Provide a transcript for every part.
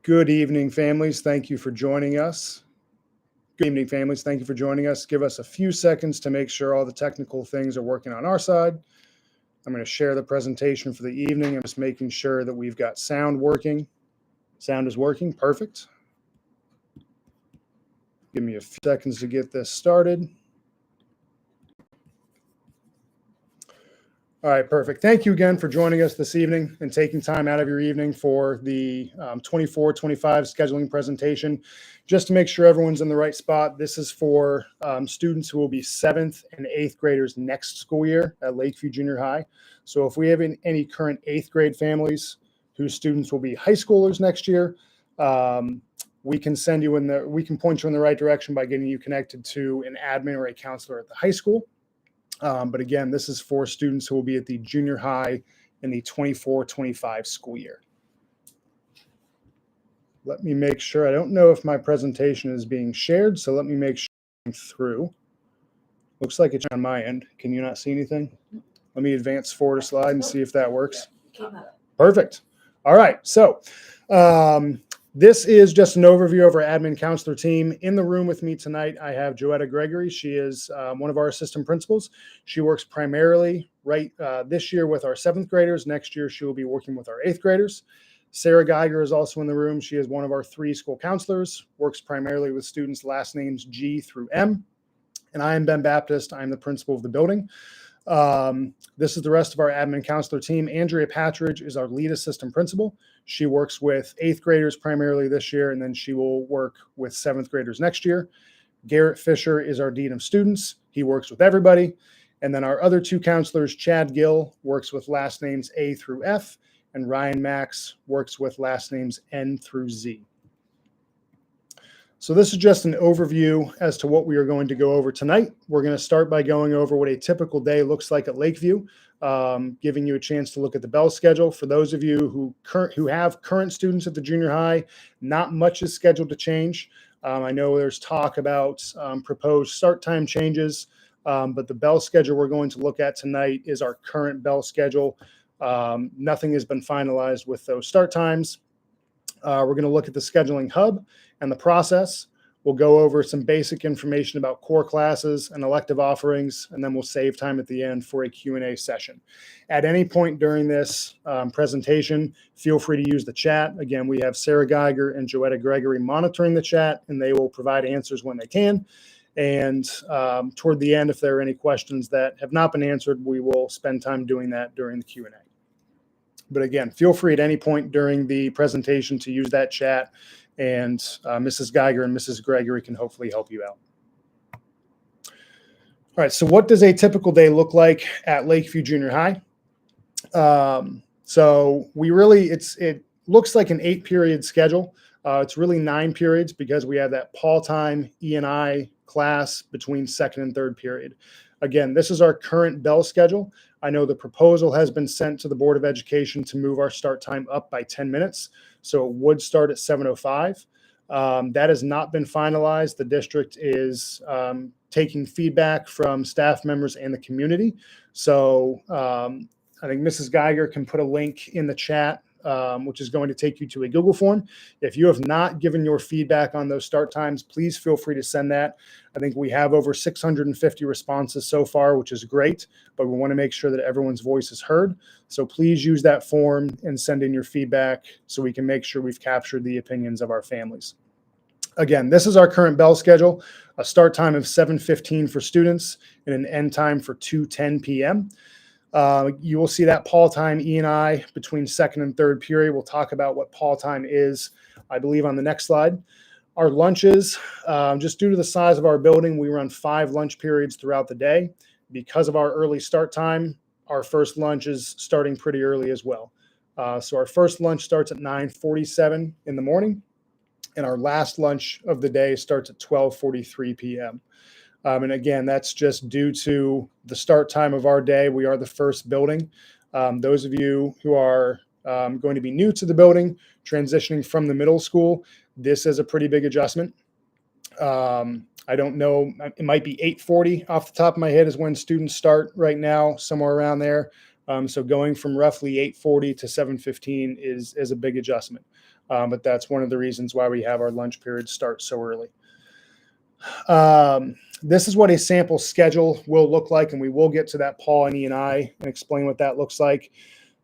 Good evening, families. Thank you for joining us. Good evening, families. Thank you for joining us. Give us a few seconds to make sure all the technical things are working on our side. I'm going to share the presentation for the evening. I'm just making sure that we've got sound working. Sound is working. Perfect. Give me a few seconds to get this started. All right, perfect. Thank you again for joining us this evening and taking time out of your evening for the 24-25 scheduling presentation. Just to make sure everyone's in the right spot, this is for students who will be 7th and 8th graders next school year at Lakeview Junior High. So if we have any current 8th grade families whose students will be high schoolers next year, we can point you in the right direction by getting you connected to an admin or a counselor at the high school. But again, this is for students who will be at the junior high in the 24-25 school year. Let me make sure. I don't know if my presentation is being shared, so let me make sure I'm through. Looks like it's on my end. Can you not see anything? Let me advance forward a slide and see if that works. Perfect. All right. So this is just an overview of our admin counselor team. In the room with me tonight, I have Joetta Gregory. She is one of our assistant principals. She works primarily this year with our 7th graders. Next year, she will be working with our 8th graders. Sarah Geiger is also in the room. She is one of our 3 school counselors, works primarily with students' last names G through M. And I am Ben Baptist. I'm the principal of the building. This is the rest of our admin counselor team. Andrea Patridge is our lead assistant principal. She works with 8th graders primarily this year, and then she will work with 7th graders next year. Garrett Fisher is our dean of students. He works with everybody. And then our other 2 counselors, Chad Gill works with last names A through F, and Ryan Max works with last names N through Z. So this is just an overview as to what we are going to go over tonight. We're going to start by going over what a typical day looks like at Lakeview, giving you a chance to look at the bell schedule. For those of you who have current students at the junior high, not much is scheduled to change. I know there's talk about proposed start time changes, but the bell schedule we're going to look at tonight is our current bell schedule. Nothing has been finalized with those start times. We're going to look at the scheduling hub and the process. We'll go over some basic information about core classes and elective offerings, and then we'll save time at the end for a Q&A session. At any point during this presentation, feel free to use the chat. Again, we have Sarah Geiger and Joetta Gregory monitoring the chat, and they will provide answers when they can. And toward the end, if there are any questions that have not been answered, we will spend time doing that during the Q&A. But again, feel free at any point during the presentation to use that chat, and Mrs. Geiger and Mrs. Gregory can hopefully help you out. All right, so what does a typical day look like at Lakeview Junior High? So it looks like an 8-period schedule. It's really 9 periods because we have that Paul time E&I class between 2nd and 3rd period. Again, this is our current bell schedule. I know the proposal has been sent to the Board of Education to move our start time up by 10 minutes. So it would start at 7:05. That has not been finalized. The district is taking feedback from staff members and the community. So I think Mrs. Geiger can put a link in the chat, which is going to take you to a Google form. If you have not given your feedback on those start times, please feel free to send that. I think we have over 650 responses so far, which is great, but we want to make sure that everyone's voice is heard. So please use that form and send in your feedback so we can make sure we've captured the opinions of our families. Again, this is our current bell schedule, a start time of 7:15 for students and an end time for 2:10 p.m. You will see that Paul time E&I between 2nd and 3rd period. We'll talk about what Paul time is, I believe, on the next slide. Our lunches, just due to the size of our building, we run 5 lunch periods throughout the day. Because of our early start time, our first lunch is starting pretty early as well. So our first lunch starts at 9:47 in the morning, and our last lunch of the day starts at 12:43 p.m. And again, that's just due to the start time of our day. We are the first building. Those of you who are going to be new to the building, transitioning from the middle school, this is a pretty big adjustment. I don't know, it might be 8:40 off the top of my head is when students start right now, somewhere around there. So going from roughly 8:40 to 7:15 is a big adjustment. but that's one of the reasons why we have our lunch periods start so early. This is what a sample schedule will look like, and we will get to that Paul and E&I and explain what that looks like.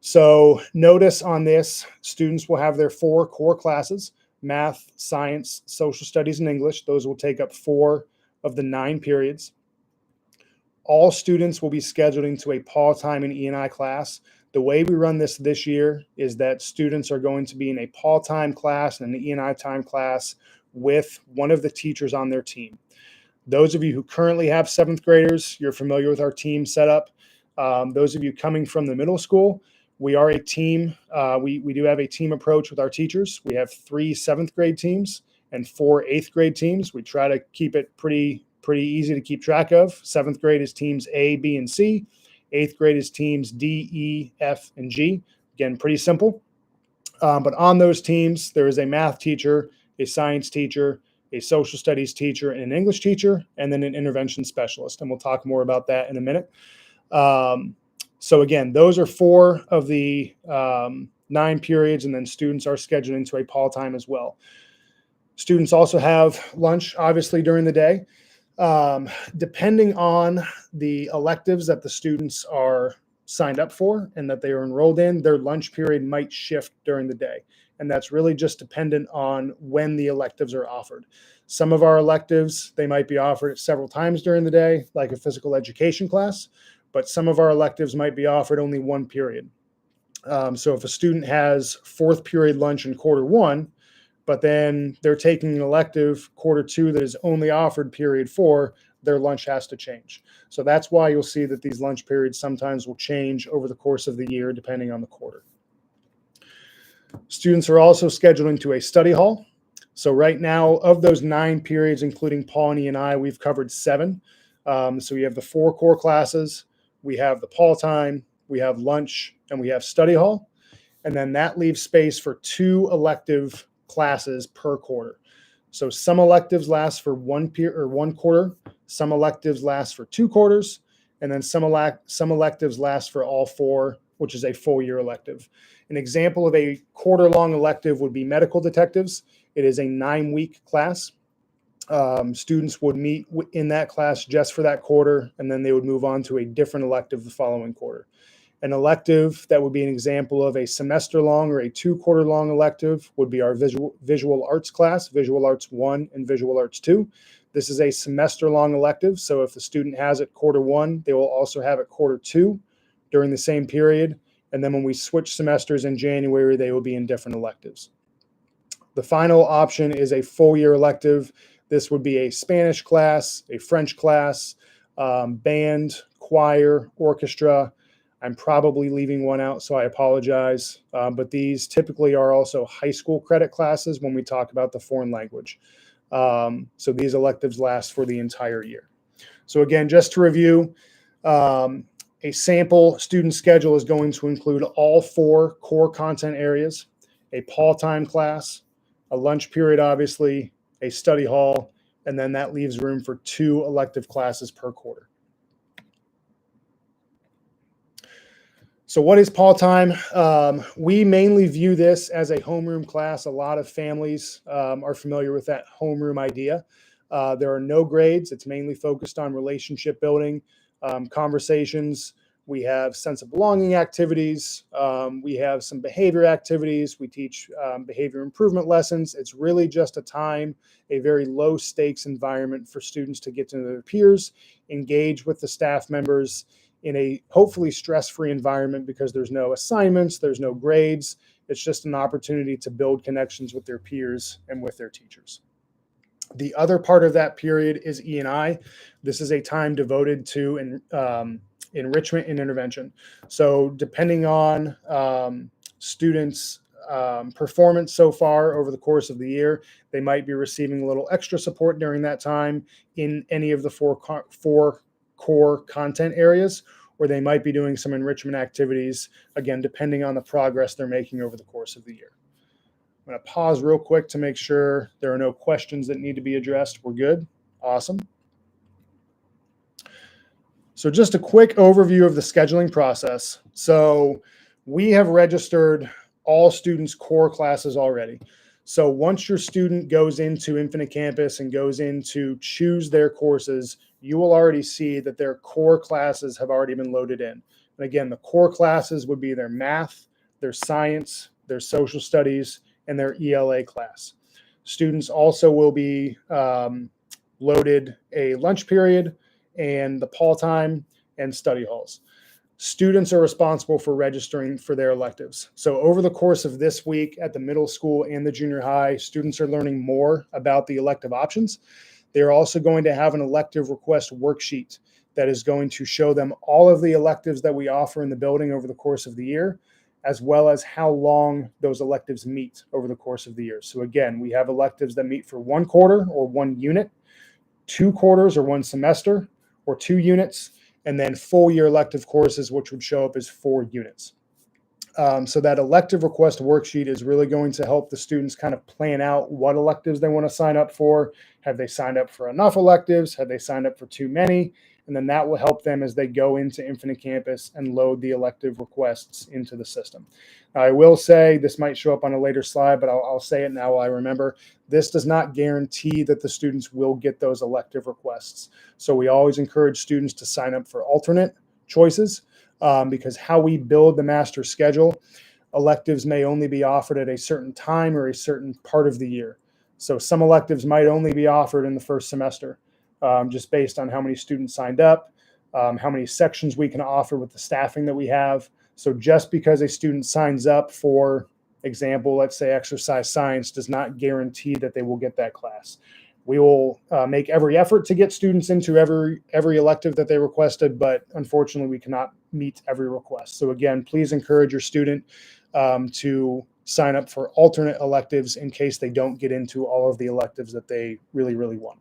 So notice on this, students will have their 4 core classes: math, science, social studies, and English. Those will take up 4 of the 9 periods. All students will be scheduled into a Paul time and E&I class. The way we run this year is that students are going to be in a Paul time class and an E&I time class with one of the teachers on their team. Those of you who currently have 7th graders, you're familiar with our team setup. Those of you coming from the middle school, we are a team. We do have a team approach with our teachers. We have 3 7th grade teams and 4 8th grade teams. We try to keep it pretty easy to keep track of. 7th grade is teams A, B, and C. 8th grade is teams D, E, F, and G. Again, pretty simple. But on those teams, there is a math teacher, a science teacher, a social studies teacher, and an English teacher, and then an intervention specialist. And we'll talk more about that in a minute. So again, those are 4 of the 9 periods, and then students are scheduled into a Paul time as well. Students also have lunch, obviously, during the day. Depending on the electives that the students are signed up for and that they are enrolled in, their lunch period might shift during the day. And that's really just dependent on when the electives are offered. Some of our electives, they might be offered several times during the day, like a physical education class, but some of our electives might be offered only 1 period. So if a student has 4th period lunch in quarter 1, but then they're taking an elective quarter 2 that is only offered period 4, their lunch has to change. So that's why you'll see that these lunch periods sometimes will change over the course of the year, depending on the quarter. Students are also scheduled into a study hall. So right now, of those 9 periods, including Paul and E&I, we've covered 7. So we have the 4 core classes, we have the Paul time, we have lunch, and we have study hall. And then that leaves space for 2 elective classes per quarter. So some electives last for 1 quarter, some electives last for 2 quarters, and then some electives last for all 4, which is a full year elective. An example of a quarter-long elective would be medical detectives. It is a 9-week class. Students would meet in that class just for that quarter, and then they would move on to a different elective the following quarter. An elective that would be an example of a semester-long or a 2-quarter-long elective would be our visual arts class, Visual Arts 1 and Visual Arts 2. This is a semester-long elective, so if the student has it quarter 1, they will also have it quarter 2 during the same period. And then when we switch semesters in January, they will be in different electives. The final option is a full year elective. This would be a Spanish class, a French class, band, choir, orchestra. I'm probably leaving one out, so I apologize. But these typically are also high school credit classes when we talk about the foreign language. So these electives last for the entire year. So again, just to review, a sample student schedule is going to include all 4 core content areas, a Paul time class, a lunch period, obviously, a study hall, and then that leaves room for 2 elective classes per quarter. So what is Paul time? We mainly view this as a homeroom class. A lot of families are familiar with that homeroom idea. There are no grades. It's mainly focused on relationship building, conversations. We have sense of belonging activities. We have some behavior activities. We teach behavior improvement lessons. It's really just a time, a very low stakes environment for students to get to know their peers, engage with the staff members in a hopefully stress-free environment, because there's no assignments, there's no grades. It's just an opportunity to build connections with their peers and with their teachers. The other part of that period is E&I. This is a time devoted to enrichment and intervention. So depending on students' performance so far over the course of the year, they might be receiving a little extra support during that time in any of the 4 core content areas, or they might be doing some enrichment activities, again, depending on the progress they're making over the course of the year. I'm going to pause real quick to make sure there are no questions that need to be addressed. We're good. Awesome. So just a quick overview of the scheduling process. So we have registered all students' core classes already. So once your student goes into Infinite Campus and goes in to choose their courses, you will already see that their core classes have already been loaded in. And again, the core classes would be their math, their science, their social studies, and their ELA class. Students also will be loaded a lunch period and the Paul time and study halls. Students are responsible for registering for their electives. So over the course of this week at the middle school and the junior high, students are learning more about the elective options. They're also going to have an elective request worksheet that is going to show them all of the electives that we offer in the building over the course of the year, as well as how long those electives meet over the course of the year. So again, we have electives that meet for 1 quarter or 1 unit, 2 quarters or 1 semester, or 2 units, and then full year elective courses, which would show up as 4 units. So that elective request worksheet is really going to help the students kind of plan out what electives they want to sign up for. Have they signed up for enough electives? Have they signed up for too many? And then that will help them as they go into Infinite Campus and load the elective requests into the system. Now, I will say, this might show up on a later slide, but I'll say it now while I remember. This does not guarantee that the students will get those elective requests. So we always encourage students to sign up for alternate choices because how we build the master schedule, electives may only be offered at a certain time or a certain part of the year. So some electives might only be offered in the first semester. Just based on how many students signed up, how many sections we can offer with the staffing that we have. So just because a student signs up for example, let's say exercise science, does not guarantee that they will get that class. We will make every effort to get students into every elective that they requested, but unfortunately we cannot meet every request. So again, please encourage your student to sign up for alternate electives in case they don't get into all of the electives that they really, really want.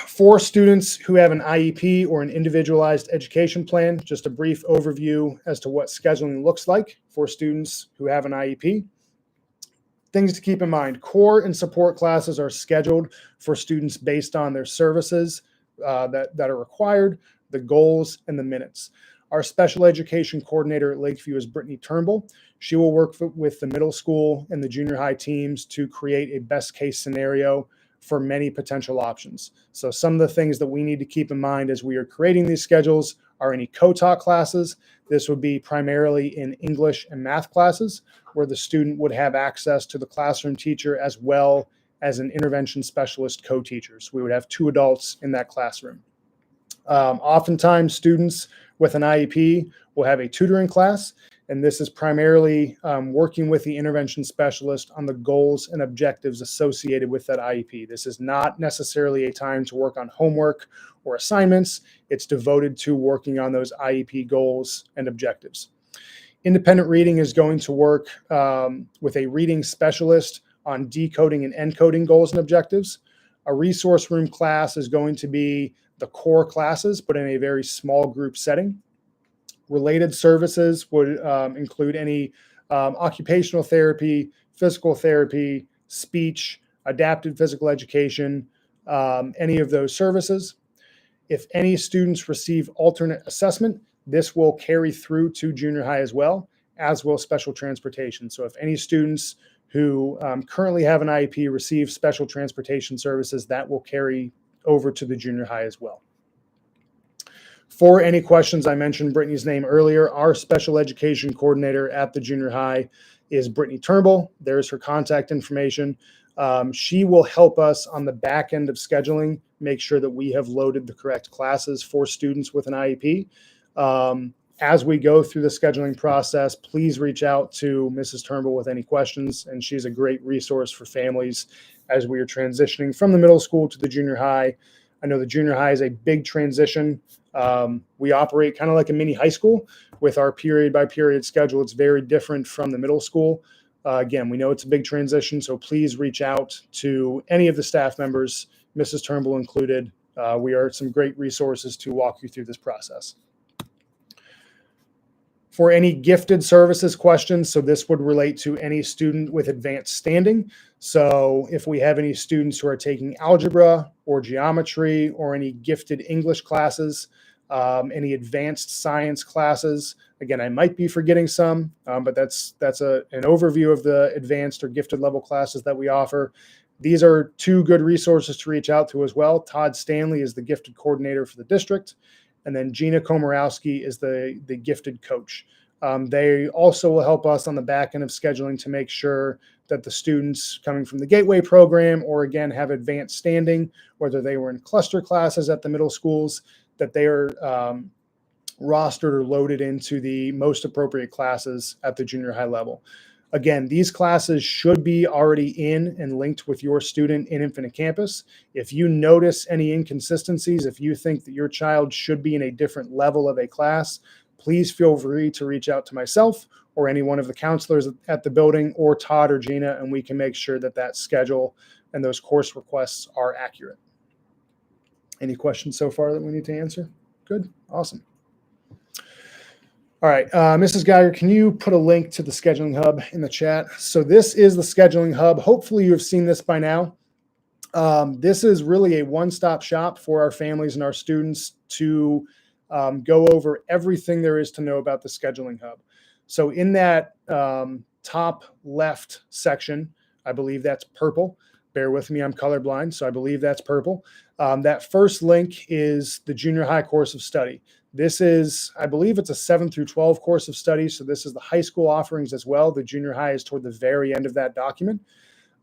For students who have an IEP or an individualized education plan, just a brief overview as to what scheduling looks like for students who have an IEP. Things to keep in mind: core and support classes are scheduled for students based on their services that are required, the goals, and the minutes. Our special education coordinator at Lakeview is Brittany Turnbull. She will work with the middle school and the junior high teams to create a best case scenario for many potential options. So some of the things that we need to keep in mind as we are creating these schedules are any co-taught classes. This would be primarily in English and math classes, where the student would have access to the classroom teacher as well as an intervention specialist co-teachers. We would have 2 adults in that classroom. Oftentimes, students with an IEP will have a tutoring class, and this is primarily working with the intervention specialist on the goals and objectives associated with that IEP. This is not necessarily a time to work on homework or assignments. It's devoted to working on those IEP goals and objectives. Independent reading is going to work with a reading specialist on decoding and encoding goals and objectives. A resource room class is going to be the core classes, but in a very small group setting. Related services would include any occupational therapy, physical therapy, speech, adapted physical education, any of those services. If any students receive alternate assessment, this will carry through to junior high as well, as will special transportation. So if any students who currently have an IEP receive special transportation services, that will carry over to the junior high as well. For any questions, I mentioned Brittany's name earlier. Our special education coordinator at the junior high is Brittany Turnbull. There's her contact information. She will help us on the back end of scheduling, make sure that we have loaded the correct classes for students with an IEP. As we go through the scheduling process, please reach out to Mrs. Turnbull with any questions, and she's a great resource for families as we are transitioning from the middle school to the junior high. I know the junior high is a big transition. We operate kind of like a mini high school with our period by period schedule. It's very different from the middle school. Again, we know it's a big transition, so please reach out to any of the staff members, Mrs. Turnbull included. We are some great resources to walk you through this process. For any gifted services questions, so this would relate to any student with advanced standing. So if we have any students who are taking algebra or geometry or any gifted English classes, any advanced science classes. Again, I might be forgetting some, but that's an overview of the advanced or gifted level classes that we offer. These are two good resources to reach out to as well. Todd Stanley is the gifted coordinator for the district, and then Gina Komorowski is the gifted coach. They also will help us on the back end of scheduling to make sure that the students coming from the Gateway program or again have advanced standing, whether they were in cluster classes at the middle schools, that they are rostered or loaded into the most appropriate classes at the junior high level. Again, these classes should be already in and linked with your student in Infinite Campus. If you notice any inconsistencies, if you think that your child should be in a different level of a class, please feel free to reach out to myself or any one of the counselors at the building or Todd or Gina, and we can make sure that that schedule and those course requests are accurate. Any questions so far that we need to answer? Good, awesome. All right, Mrs. Geiger, can you put a link to the scheduling hub in the chat? So this is the scheduling hub. Hopefully you have seen this by now. This is really a one-stop shop for our families and our students to go over everything there is to know about the scheduling hub. So in that top left section, I believe that's purple. Bear with me, I'm colorblind, so I believe that's purple. That first link is the junior high course of study. This is, I believe it's a 7 through 12 course of study. So this is the high school offerings as well. The junior high is toward the very end of that document.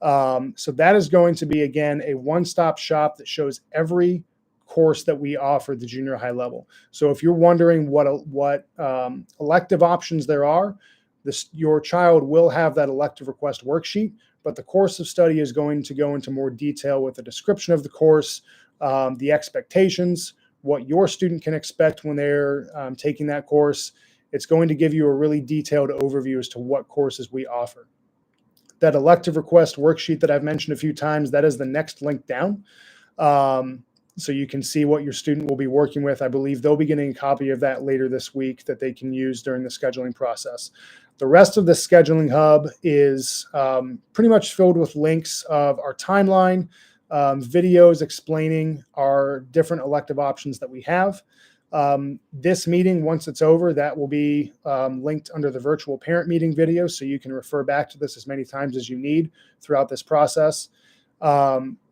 So that is going to be, again, a one-stop shop that shows every course that we offer the junior high level. So if you're wondering what elective options there are, your child will have that elective request worksheet, but the course of study is going to go into more detail with a description of the course, the expectations, what your student can expect when they're taking that course. It's going to give you a really detailed overview as to what courses we offer. That elective request worksheet that I've mentioned a few times, that is the next link down. So you can see what your student will be working with. I believe they'll be getting a copy of that later this week that they can use during the scheduling process. The rest of the scheduling hub is pretty much filled with links of our timeline, videos explaining our different elective options that we have. This meeting, once it's over, that will be linked under the virtual parent meeting video, so you can refer back to this as many times as you need throughout this process.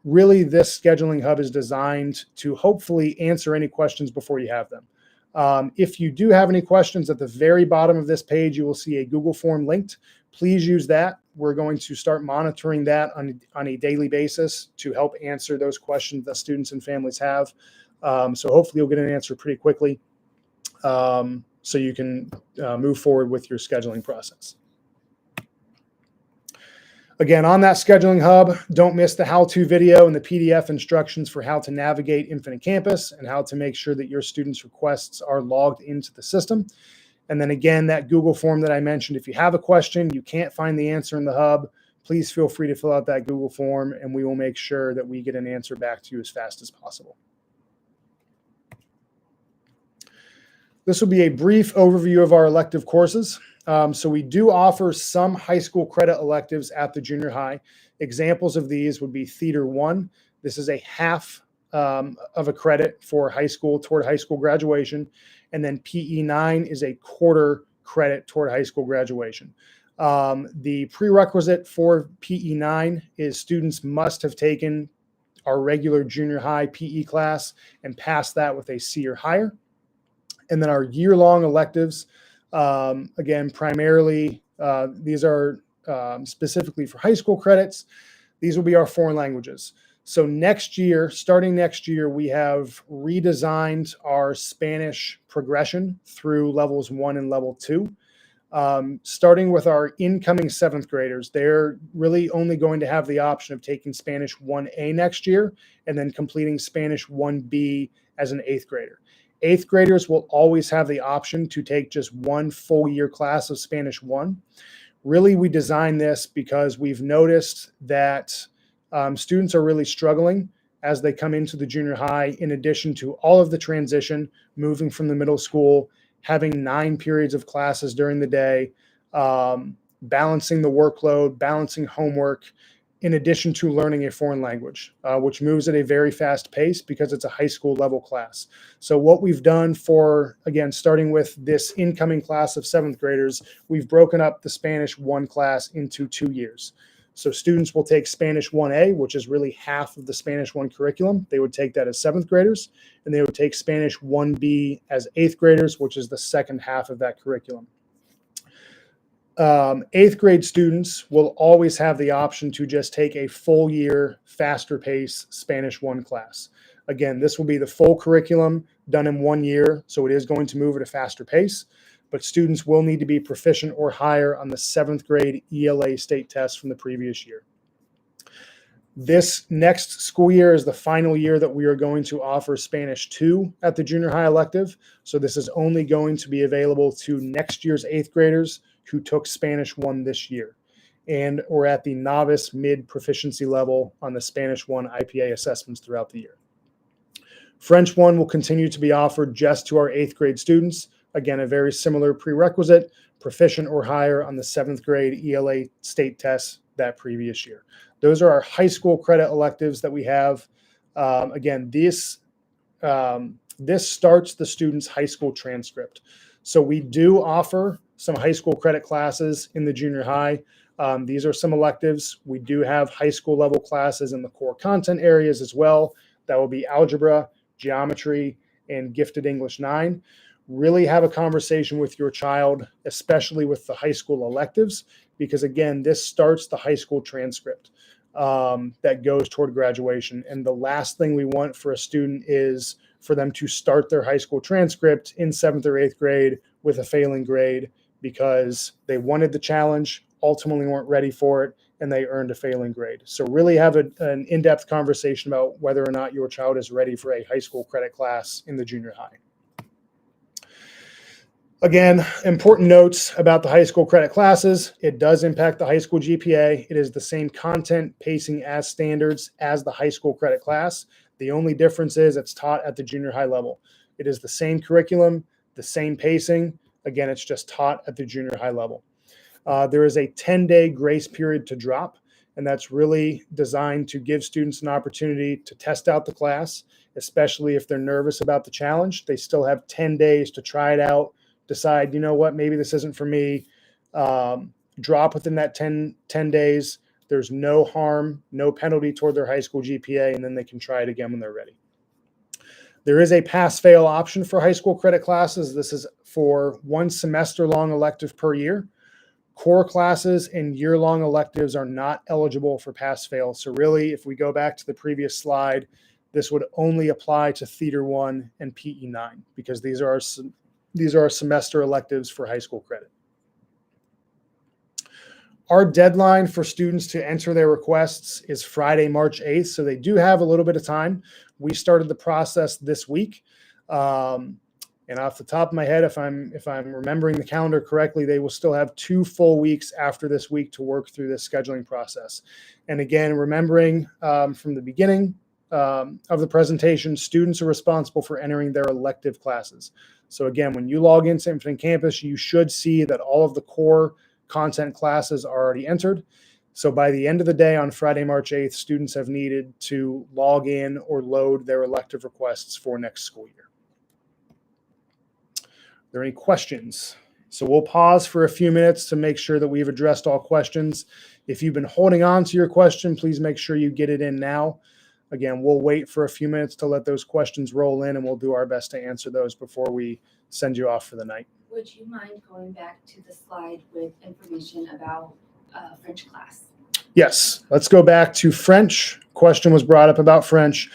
Really, this scheduling hub is designed to hopefully answer any questions before you have them. If you do have any questions, at the very bottom of this page, you will see a Google form linked. Please use that. We're going to start monitoring that on a daily basis to help answer those questions that students and families have. So hopefully you'll get an answer pretty quickly so you can move forward with your scheduling process. Again, on that scheduling hub, don't miss the how-to video and the PDF instructions for how to navigate Infinite Campus and how to make sure that your students' requests are logged into the system. And then again, that Google form that I mentioned, if you have a question, you can't find the answer in the hub, please feel free to fill out that Google form and we will make sure that we get an answer back to you as fast as possible. This will be a brief overview of our elective courses. So we do offer some high school credit electives at the junior high. Examples of these would be Theater 1. This is a half of a credit for high school toward high school graduation. And then PE 9 is a quarter credit toward high school graduation. The prerequisite for PE 9 is students must have taken our regular junior high PE class and passed that with a C or higher. And then our year-long electives, again, primarily, these are specifically for high school credits. These will be our foreign languages. So next year, starting next year, we have redesigned our Spanish progression through levels 1 and level 2. Starting with our incoming 7th graders, they're really only going to have the option of taking Spanish 1A next year and then completing Spanish 1B as an 8th grader. 8th graders will always have the option to take just one full year class of Spanish 1. Really, we designed this because we've noticed that students are really struggling as they come into the junior high, in addition to all of the transition, moving from the middle school, having 9 periods of classes during the day, balancing the workload, balancing homework. in addition to learning a foreign language, which moves at a very fast pace because it's a high school level class. So what we've done for, again, starting with this incoming class of 7th graders, we've broken up the Spanish 1 class into 2 years. So students will take Spanish 1A, which is really half of the Spanish 1 curriculum. They would take that as 7th graders, and they would take Spanish 1B as 8th graders, which is the second half of that curriculum. 8th grade students will always have the option to just take a full year, faster pace Spanish 1 class. Again, this will be the full curriculum done in 1 year, so it is going to move at a faster pace, but students will need to be proficient or higher on the 7th grade ELA state test from the previous year. This next school year is the final year that we are going to offer Spanish 2 at the junior high elective, so this is only going to be available to next year's 8th graders who took Spanish 1 this year, and or at the novice mid proficiency level on the Spanish 1 IPA assessments throughout the year. French 1 will continue to be offered just to our 8th grade students. Again, a very similar prerequisite, proficient or higher on the 7th grade ELA state test that previous year. Those are our high school credit electives that we have. Again, this starts the student's high school transcript. So we do offer some high school credit classes in the junior high. These are some electives. We do have high school level classes in the core content areas as well. That will be algebra, geometry, and gifted English 9. Really have a conversation with your child, especially with the high school electives, because again, this starts the high school transcript that goes toward graduation. And the last thing we want for a student is for them to start their high school transcript in 7th or 8th grade with a failing grade because they wanted the challenge, ultimately weren't ready for it, and they earned a failing grade. So really have an in-depth conversation about whether or not your child is ready for a high school credit class in the junior high. Again, important notes about the high school credit classes. It does impact the high school GPA. It is the same content pacing as standards as the high school credit class. The only difference is it's taught at the junior high level. It is the same curriculum, the same pacing. Again, it's just taught at the junior high level. There is a 10-day grace period to drop, and that's really designed to give students an opportunity to test out the class, especially if they're nervous about the challenge. They still have 10 days to try it out, decide, you know what, maybe this isn't for me, drop within that 10 days. There's no harm, no penalty toward their high school GPA, and then they can try it again when they're ready. There is a pass-fail option for high school credit classes. This is for 1 semester-long elective per year. Core classes and year-long electives are not eligible for pass-fail. So really, if we go back to the previous slide, this would only apply to Theater 1 and PE 9 because these are our semester electives for high school credit. Our deadline for students to enter their requests is Friday, March 8th, so they do have a little bit of time. We started the process this week. And off the top of my head, if I'm remembering the calendar correctly, they will still have 2 full weeks after this week to work through this scheduling process. And again, remembering from the beginning of the presentation, students are responsible for entering their elective classes. So again, when you log into Infinite Campus, you should see that all of the core content classes are already entered. So by the end of the day on Friday, March 8th, students have needed to log in or load their elective requests for next school year. Are there any questions? So we'll pause for a few minutes to make sure that we've addressed all questions. If you've been holding on to your question, please make sure you get it in now. Again, we'll wait for a few minutes to let those questions roll in, and we'll do our best to answer those before we send you off for the night. Would you mind going back to the slide with information about French class? Yes, let's go back to French. Question was brought up about French.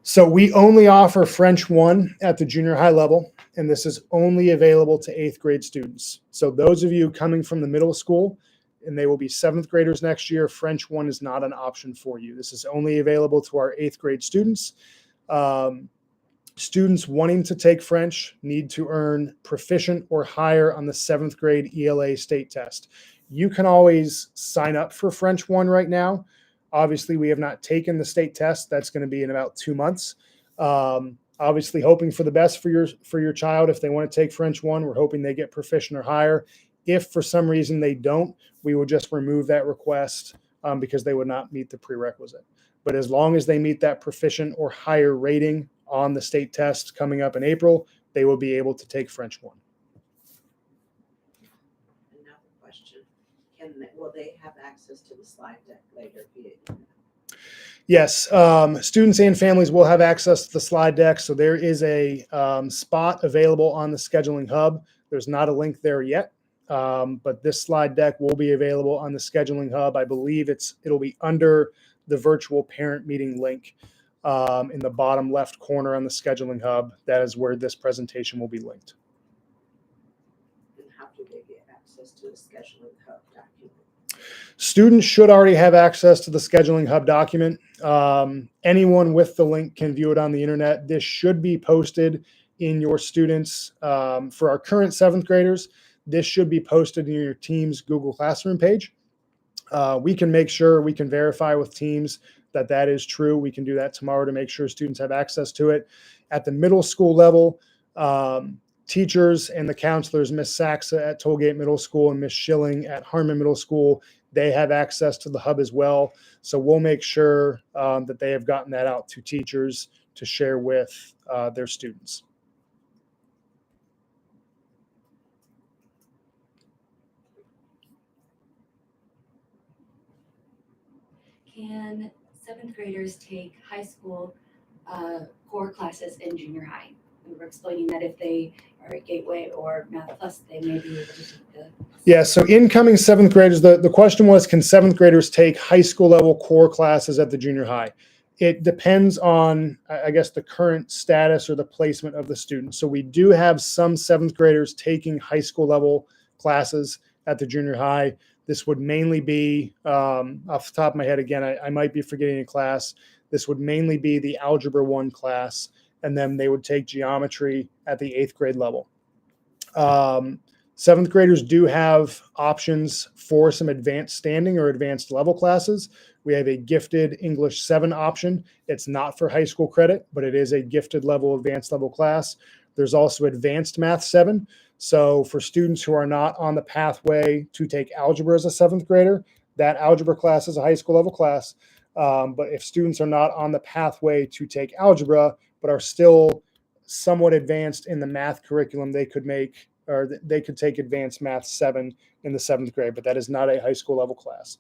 So we only offer French 1 at the junior high level, and this is only available to 8th grade students. So those of you coming from the middle school, and they will be 7th graders next year, French 1 is not an option for you. This is only available to our 8th grade students. Students wanting to take French need to earn proficient or higher on the 7th grade ELA state test. You can always sign up for French 1 right now. Obviously, we have not taken the state test. That's going to be in about 2 months. Obviously, hoping for the best for your child. If they want to take French 1, we're hoping they get proficient or higher. If for some reason they don't, we will just remove that request because they would not meet the prerequisite. But as long as they meet that proficient or higher rating on the state test coming up in April, they will be able to take French 1. Another question, will they have access to the slide deck later via email? Yes, students and families will have access to the slide deck. So there is a spot available on the scheduling hub. There's not a link there yet, but this slide deck will be available on the scheduling hub. I believe it'll be under the virtual parent meeting link in the bottom left corner on the scheduling hub. That is where this presentation will be linked. And how do they get access to the scheduling hub document? Students should already have access to the scheduling hub document. Anyone with the link can view it on the internet. This should be posted in your students. For our current 7th graders, this should be posted in your team's Google Classroom page. We can make sure, we can verify with Teams that that is true. We can do that tomorrow to make sure students have access to it. At the middle school level, teachers and the counselors, Miss Saxa at Tollgate Middle School and Miss Schilling at Harmon Middle School, they have access to the hub as well. So we'll make sure that they have gotten that out to teachers to share with their students. Can 7th graders take high school core classes in junior high? We were explaining that if they are at Gateway or Math Plus, they may be able to take the. Yeah, so incoming 7th graders, the question was, can 7th graders take high school level core classes at the junior high? It depends on, I guess, the current status or the placement of the student. So we do have some 7th graders taking high school level classes at the junior high. This would mainly be, off the top of my head, again, I might be forgetting a class. This would mainly be the Algebra 1 class, and then they would take geometry at the 8th grade level. 7th graders do have options for some advanced standing or advanced level classes. We have a gifted English 7 option. It's not for high school credit, but it is a gifted level, advanced level class. There's also advanced math 7. So for students who are not on the pathway to take algebra as a 7th grader, that algebra class is a high school level class. But if students are not on the pathway to take algebra, but are still somewhat advanced in the math curriculum, they could take advanced math 7 in the 7th grade, but that is not a high school level class.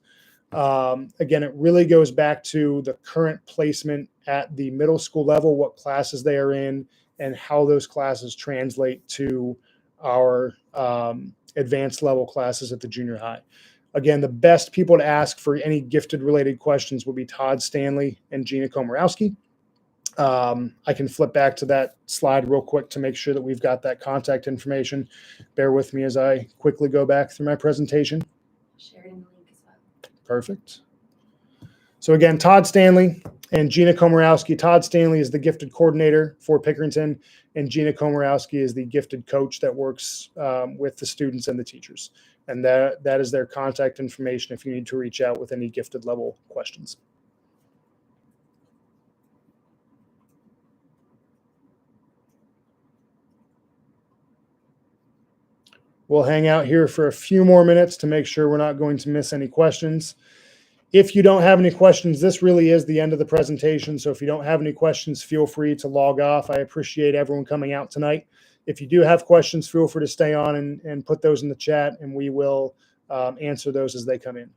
Again, it really goes back to the current placement at the middle school level, what classes they are in, and how those classes translate to our advanced level classes at the junior high. Again, the best people to ask for any gifted related questions will be Todd Stanley and Gina Komorowski. I can flip back to that slide real quick to make sure that we've got that contact information. Bear with me as I quickly go back through my presentation. Share it in the link as well. Perfect. So again, Todd Stanley and Gina Komorowski. Todd Stanley is the gifted coordinator for Pickerington, and Gina Komorowski is the gifted coach that works with the students and the teachers. And that is their contact information if you need to reach out with any gifted level questions. We'll hang out here for a few more minutes to make sure we're not going to miss any questions. If you don't have any questions, this really is the end of the presentation. So if you don't have any questions, feel free to log off. I appreciate everyone coming out tonight. If you do have questions, feel free to stay on and put those in the chat, and we will answer those as they come in.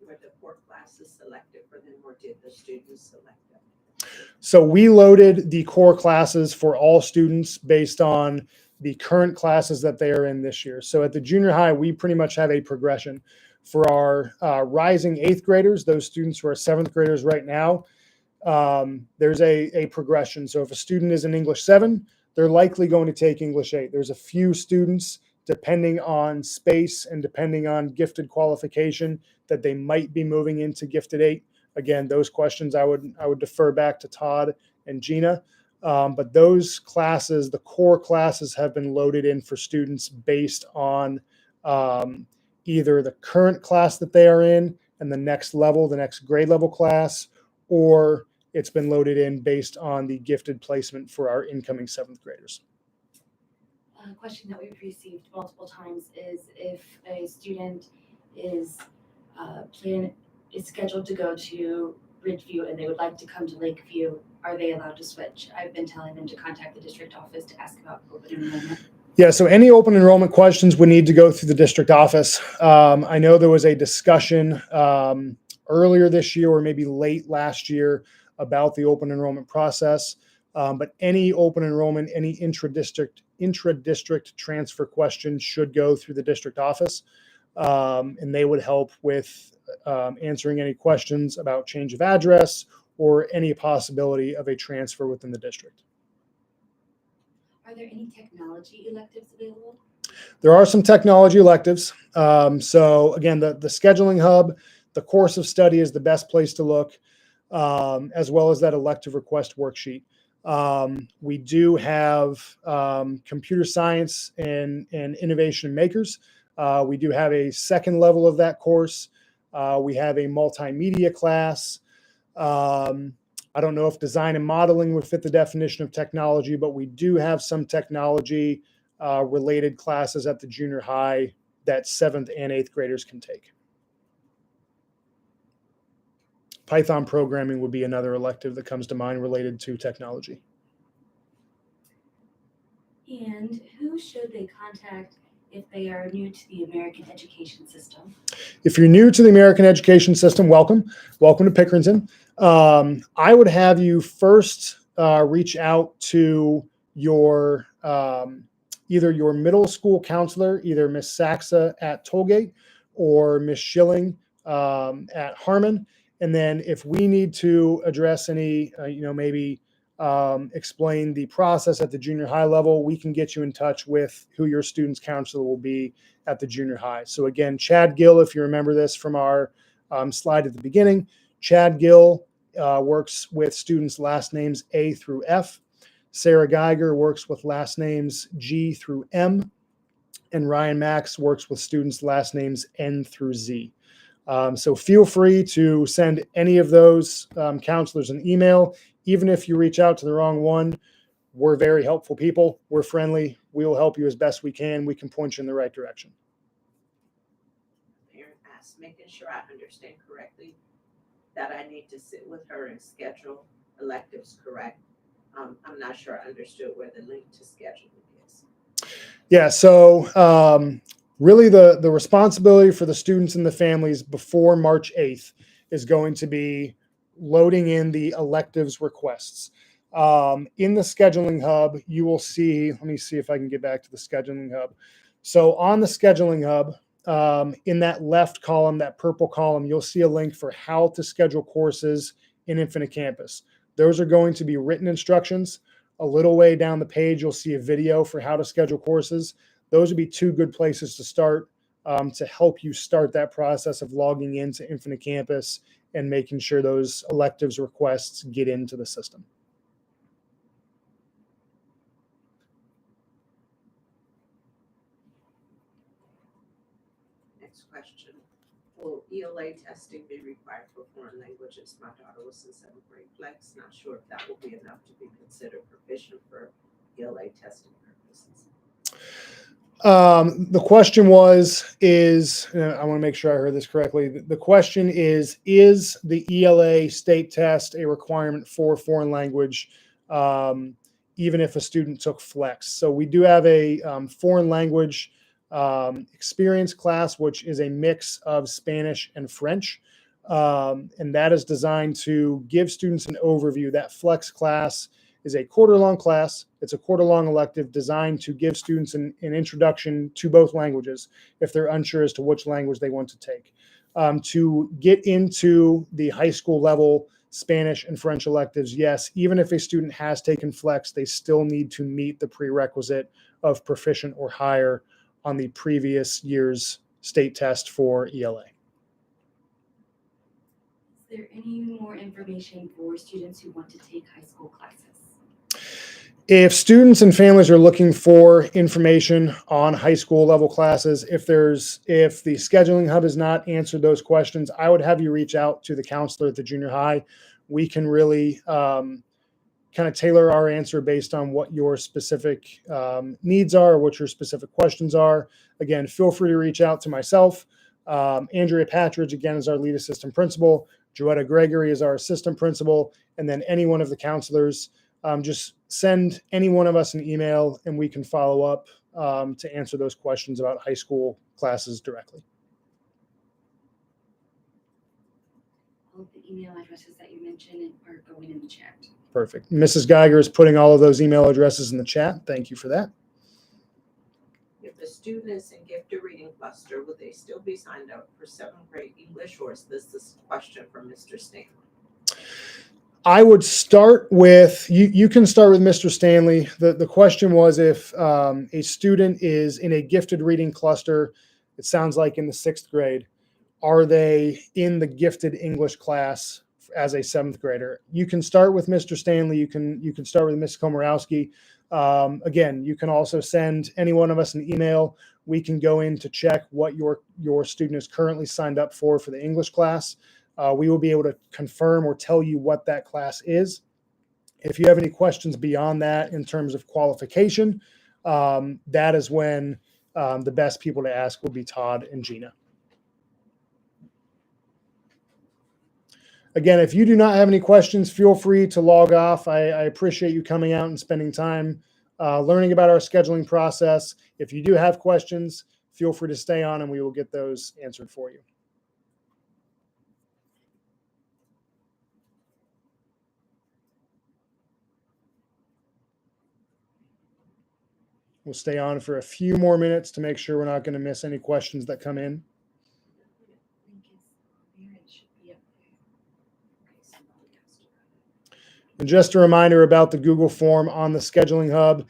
Were the core classes selected for them, or did the students select them? So we loaded the core classes for all students based on the current classes that they are in this year. So at the junior high, we pretty much have a progression. For our rising 8th graders, those students who are 7th graders right now, there's a progression. So if a student is in English 7, they're likely going to take English 8. There's a few students, depending on space and depending on gifted qualification, that they might be moving into gifted 8. Again, those questions I would defer back to Todd and Gina. But those classes, the core classes, have been loaded in for students based on either the current class that they are in and the next level, the next grade level class, or it's been loaded in based on the gifted placement for our incoming 7th graders. A question that we've received multiple times is if a student is plan is scheduled to go to Ridgeview and they would like to come to Lakeview, are they allowed to switch? I've been telling them to contact the district office to ask about open enrollment. Yeah, so any open enrollment questions would need to go through the district office. I know there was a discussion earlier this year or maybe late last year about the open enrollment process. But any open enrollment, any intra-district transfer questions should go through the district office. And they would help with answering any questions about change of address or any possibility of a transfer within the district. Are there any technology electives available? There are some technology electives. So again, the scheduling hub, the course of study is the best place to look, as well as that elective request worksheet. We do have computer science and innovation makers. We do have a second level of that course. We have a multimedia class. I don't know if design and modeling would fit the definition of technology, but we do have some technology related classes at the junior high that 7th and 8th graders can take. Python programming would be another elective that comes to mind related to technology. And who should they contact if they are new to the American education system? If you're new to the American education system, welcome. Welcome to Pickerington. I would have you first reach out to your either your middle school counselor, either Miss Saxa at Tollgate or Miss Schilling at Harmon. And then if we need to address any, maybe explain the process at the junior high level, we can get you in touch with who your student's counselor will be at the junior high. So again, Chad Gill, if you remember this from our slide at the beginning, Chad Gill works with students' last names A through F. Sarah Geiger works with last names G through M. And Ryan Max works with students' last names N through Z. So feel free to send any of those counselors an email. Even if you reach out to the wrong one, we're very helpful people. We're friendly. We will help you as best we can. We can point you in the right direction. Parent asks, making sure I understand correctly that I need to sit with her and schedule electives correct. I'm not sure I understood where the link to scheduling is. Yeah, so really the responsibility for the students and the families before March 8th is going to be loading in the electives requests. In the scheduling hub, you will see, let me see if I can get back to the scheduling hub. So on the scheduling hub, in that left column, that purple column, you'll see a link for how to schedule courses in Infinite Campus. Those are going to be written instructions. A little way down the page, you'll see a video for how to schedule courses. Those would be two good places to start to help you start that process of logging into Infinite Campus and making sure those electives requests get into the system. Next question. Will ELA testing be required for foreign languages? My daughter was in 7th grade flex. Not sure if that will be enough to be considered proficient for ELA testing purposes. The question I want to make sure I heard this correctly. The question is the ELA state test a requirement for foreign language, even if a student took flex? So we do have a foreign language experience class, which is a mix of Spanish and French. And that is designed to give students an overview. That flex class is a quarter-long class. It's a quarter-long elective designed to give students an introduction to both languages if they're unsure as to which language they want to take. To get into the high school level Spanish and French electives, yes, even if a student has taken flex, they still need to meet the prerequisite of proficient or higher on the previous year's state test for ELA. Is there any more information for students who want to take high school classes? If students and families are looking for information on high school level classes, if the scheduling hub has not answered those questions, I would have you reach out to the counselor at the junior high. We can really kind of tailor our answer based on what your specific needs are, what your specific questions are. Again, feel free to reach out to myself. Andrea Patridge, again, is our lead assistant principal. Joetta Gregory is our assistant principal. And then any one of the counselors, just send any one of us an email and we can follow up to answer those questions about high school classes directly. All of the email addresses that you mentioned are going in the chat. Perfect. Mrs. Geiger is putting all of those email addresses in the chat. Thank you for that. If a student is in gifted reading cluster, would they still be signed up for 7th grade English, or is this a question from Mr. Stanley? I would start with, you can start with Mr. Stanley. The question was if a student is in a gifted reading cluster, it sounds like in the 6th grade, are they in the gifted English class as a 7th grader? You can start with Mr. Stanley. You can start with Ms. Komorowski. Again, you can also send any one of us an email. We can go in to check what your student is currently signed up for the English class. We will be able to confirm or tell you what that class is. If you have any questions beyond that in terms of qualification, that is when the best people to ask will be Todd and Gina. Again, if you do not have any questions, feel free to log off. I appreciate you coming out and spending time learning about our scheduling process. If you do have questions, feel free to stay on and we will get those answered for you. We'll stay on for a few more minutes to make sure we're not going to miss any questions that come in. And just a reminder about the Google form on the scheduling hub.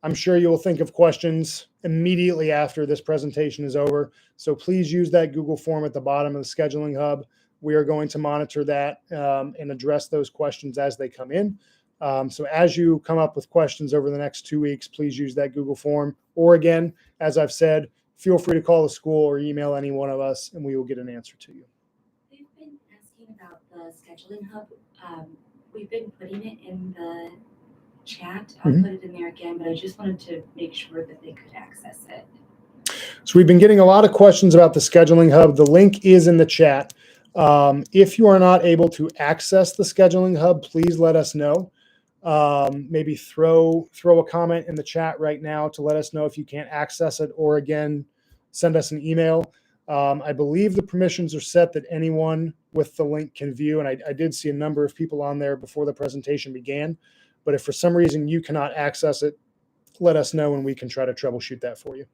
I'm sure you will think of questions immediately after this presentation is over. So please use that Google form at the bottom of the scheduling hub. We are going to monitor that and address those questions as they come in. So as you come up with questions over the next 2 weeks, please use that Google form. Or again, as I've said, feel free to call the school or email any one of us and we will get an answer to you. They've been asking about the scheduling hub. We've been putting it in the chat. I'll put it in there again, but I just wanted to make sure that they could access it. So we've been getting a lot of questions about the scheduling hub. The link is in the chat. If you are not able to access the scheduling hub, please let us know. Maybe throw a comment in the chat right now to let us know if you can't access it, or again, send us an email. I believe the permissions are set that anyone with the link can view, and I did see a number of people on there before the presentation began. But if for some reason you cannot access it, let us know and we can try to troubleshoot that for you.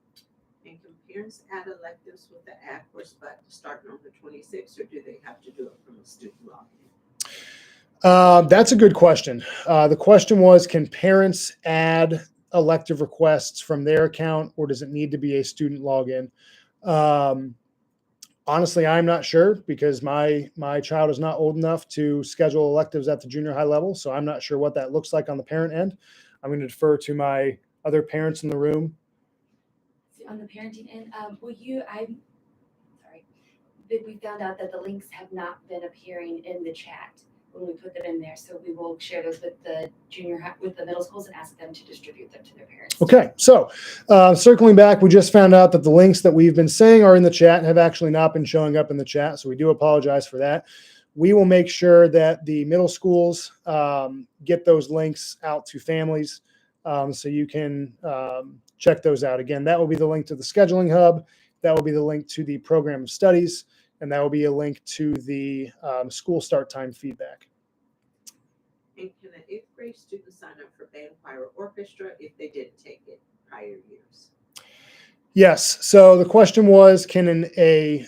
And can parents add electives with the add course button starting on the 26th, or do they have to do it from a student login? That's a good question. The question was, can parents add elective requests from their account, or does it need to be a student login? Honestly, I'm not sure because my child is not old enough to schedule electives at the junior high level, so I'm not sure what that looks like on the parent end. I'm going to defer to my other parents in the room. On the parenting end, I'm sorry, we found out that the links have not been appearing in the chat when we put them in there. So we will share those with the with the middle schools and ask them to distribute them to their parents. Okay, so circling back, we just found out that the links that we've been saying are in the chat have actually not been showing up in the chat. So we do apologize for that. We will make sure that the middle schools get those links out to families so you can check those out. Again, that will be the link to the scheduling hub. That will be the link to the program of studies. And that will be a link to the school start time feedback. And can an 8th grade student sign up for band, choir, or orchestra if they didn't take it prior years? Yes. So the question was, can a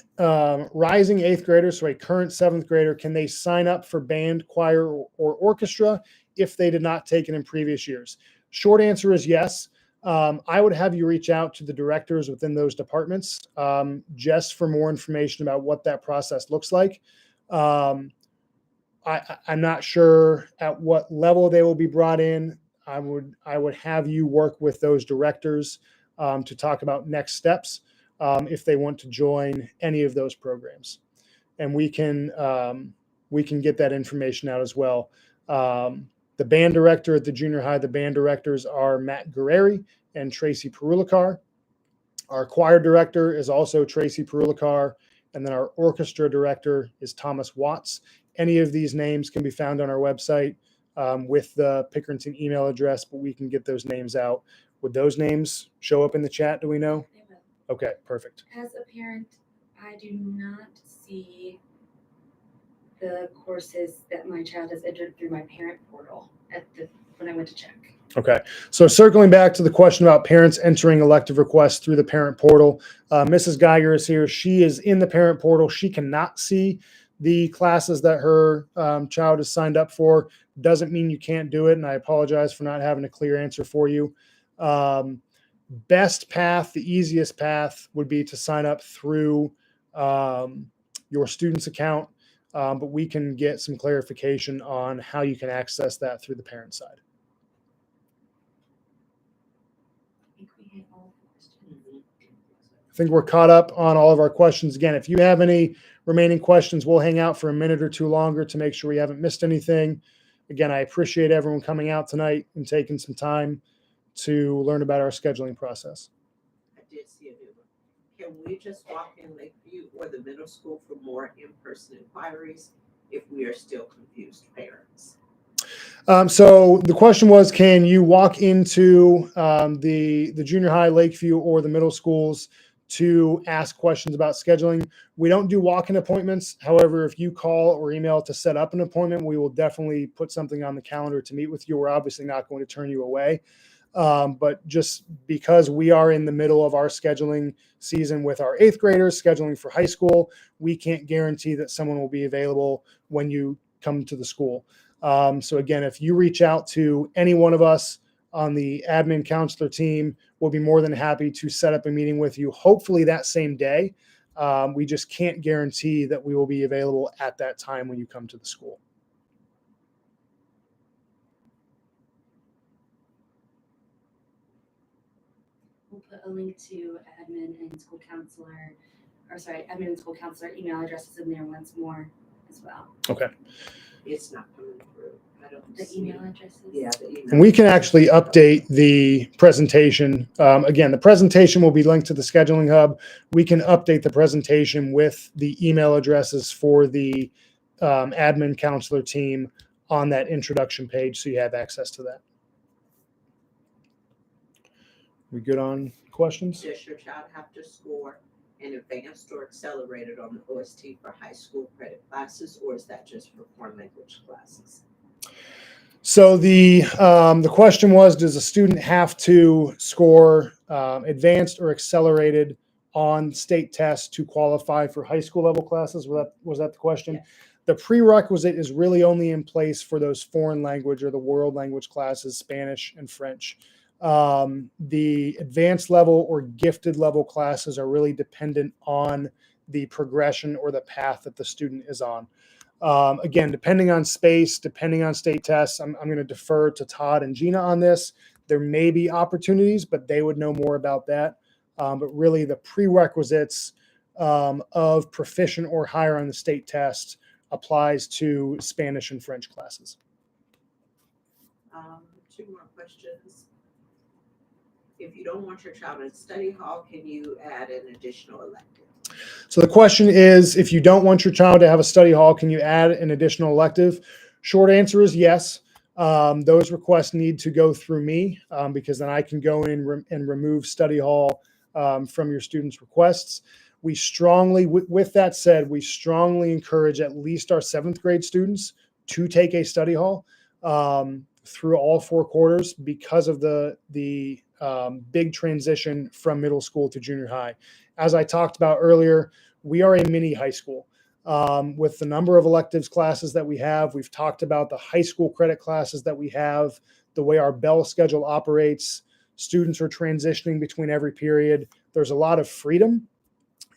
rising 8th grader, so a current 7th grader, can they sign up for band, choir, or orchestra if they did not take it in previous years? Short answer is yes. I would have you reach out to the directors within those departments just for more information about what that process looks like. I'm not sure at what level they will be brought in. I would have you work with those directors to talk about next steps if they want to join any of those programs, and we can get that information out as well. The band director at the junior high, the band directors are Matt Guerreri and Tracy Perulikar. Our choir director is also Tracy Perulikar, and then our orchestra director is Thomas Watts. Any of these names can be found on our website with the Pickerington email address, but we can get those names out. Would those names show up in the chat? Do we know? They will. Okay, perfect. As a parent, I do not see the courses that my child has entered through my parent portal when I went to check. Okay, so circling back to the question about parents entering elective requests through the parent portal, Mrs. Geiger is here. She is in the parent portal. She cannot see the classes that her child is signed up for. Doesn't mean you can't do it, and I apologize for not having a clear answer for you. Best path, the easiest path would be to sign up through your student's account, but we can get some clarification on how you can access that through the parent side. I think we hit all the questions. I think we're caught up on all of our questions. Again, if you have any remaining questions, we'll hang out for a minute or two longer to make sure we haven't missed anything. Again, I appreciate everyone coming out tonight and taking some time to learn about our scheduling process. I did see a new one. Can we just walk in Lakeview or the middle school for more in-person inquiries if we are still confused parents? So the question was, can you walk into the junior high, Lakeview, or the middle schools to ask questions about scheduling? We don't do walk-in appointments. However, if you call or email to set up an appointment, we will definitely put something on the calendar to meet with you. We're obviously not going to turn you away. But just because we are in the middle of our scheduling season with our 8th graders, scheduling for high school, we can't guarantee that someone will be available when you come to the school. So again, if you reach out to any one of us on the admin counselor team, we'll be more than happy to set up a meeting with you, hopefully that same day. We just can't guarantee that we will be available at that time when you come to the school. We'll put a link to admin and school counselor email addresses in there once more as well. Okay. It's not coming through. I don't The see email it. addresses? Yeah, the email. And we can actually update the presentation. Again, the presentation will be linked to the scheduling hub. We can update the presentation with the email addresses for the admin counselor team on that introduction page, so you have access to that. We good on questions? Does your child have to score an advanced or accelerated on the OST for high school credit classes, or is that just for foreign language classes? So the question was, does a student have to score advanced or accelerated on state tests to qualify for high school level classes? Was that the question? Yes. The prerequisite is really only in place for those foreign language or the world language classes, Spanish and French. The advanced level or gifted level classes are really dependent on the progression or the path that the student is on. Again, depending on space, depending on state tests, I'm going to defer to Todd and Gina on this. There may be opportunities, but they would know more about that. But really the prerequisites of proficient or higher on the state test applies to Spanish and French classes. 2 more questions. If you don't want your child in study hall, can you add an additional elective? So the question is, if you don't want your child to have a study hall, can you add an additional elective? Short answer is yes. Those requests need to go through me because then I can go in and remove study hall from your students' requests. We strongly, with that said, we strongly encourage at least our 7th grade students to take a study hall through all 4 quarters because of the big transition from middle school to junior high. As I talked about earlier, we are a mini high school with the number of electives classes that we have. We've talked about the high school credit classes that we have, the way our bell schedule operates. Students are transitioning between every period. There's a lot of freedom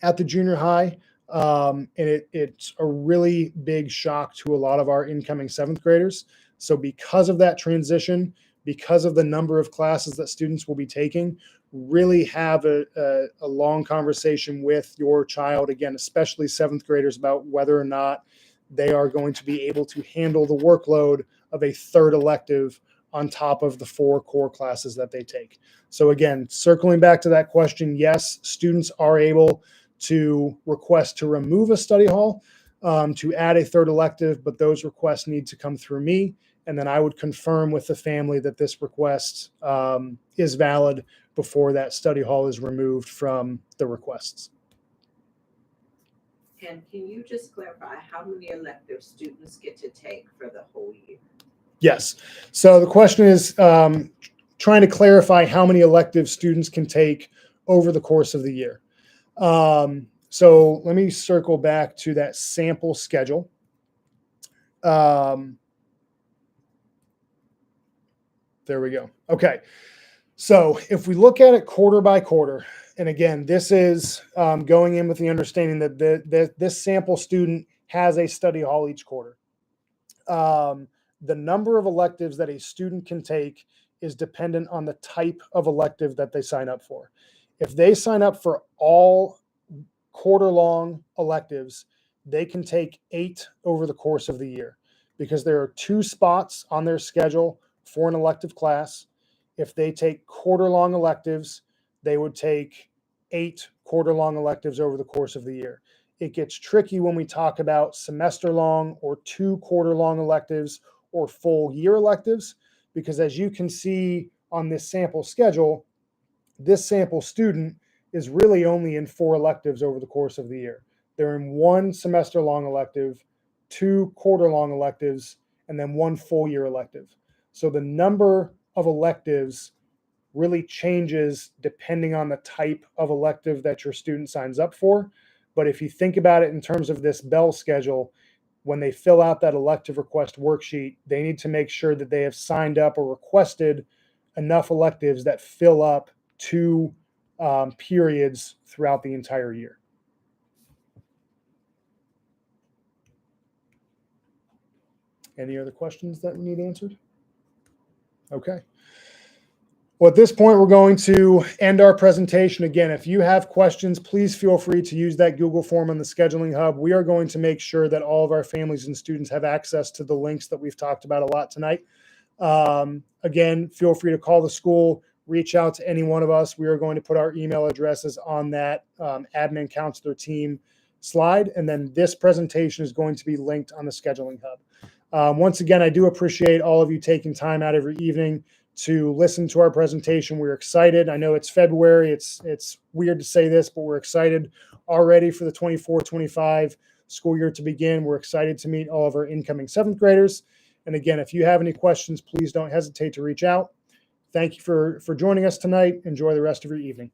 at the junior high, and it's a really big shock to a lot of our incoming 7th graders. So because of that transition, because of the number of classes that students will be taking, really have a long conversation with your child, again, especially 7th graders, about whether or not they are going to be able to handle the workload of a 3rd elective on top of the 4 core classes that they take. So again, circling back to that question, yes, students are able to request to remove a study hall, to add a third elective, but those requests need to come through me. And then I would confirm with the family that this request is valid before that study hall is removed from the requests. And can you just clarify how many elective students get to take for the whole year? Yes. So the question is trying to clarify how many elective students can take over the course of the year. So let me circle back to that sample schedule. There we go. Okay. So if we look at it quarter by quarter, and again, this is going in with the understanding that this sample student has a study hall each quarter. The number of electives that a student can take is dependent on the type of elective that they sign up for. If they sign up for all quarter-long electives, they can take 8 over the course of the year because there are 2 spots on their schedule for an elective class. If they take quarter-long electives, they would take 8 quarter-long electives over the course of the year. It gets tricky when we talk about semester-long or 2 quarter-long electives or full year electives, because as you can see on this sample schedule, this sample student is really only in 4 electives over the course of the year. They're in 1 semester-long elective, 2 quarter-long electives, and then 1 full year elective. So the number of electives really changes depending on the type of elective that your student signs up for. But if you think about it in terms of this bell schedule, when they fill out that elective request worksheet, they need to make sure that they have signed up or requested enough electives that fill up 2 periods throughout the entire year. Any other questions that we need answered? Okay. Well, at this point, we're going to end our presentation. Again, if you have questions, please feel free to use that Google form on the scheduling hub. We are going to make sure that all of our families and students have access to the links that we've talked about a lot tonight. Again, feel free to call the school, reach out to any one of us. We are going to put our email addresses on that admin counselor team slide. And then this presentation is going to be linked on the scheduling hub. Once again, I do appreciate all of you taking time out of your evening to listen to our presentation. We're excited. I know it's February. It's weird to say this, but we're excited already for the 24-25 school year to begin. We're excited to meet all of our incoming 7th graders. And again, if you have any questions, please don't hesitate to reach out. Thank you for joining us tonight. Enjoy the rest of your evening.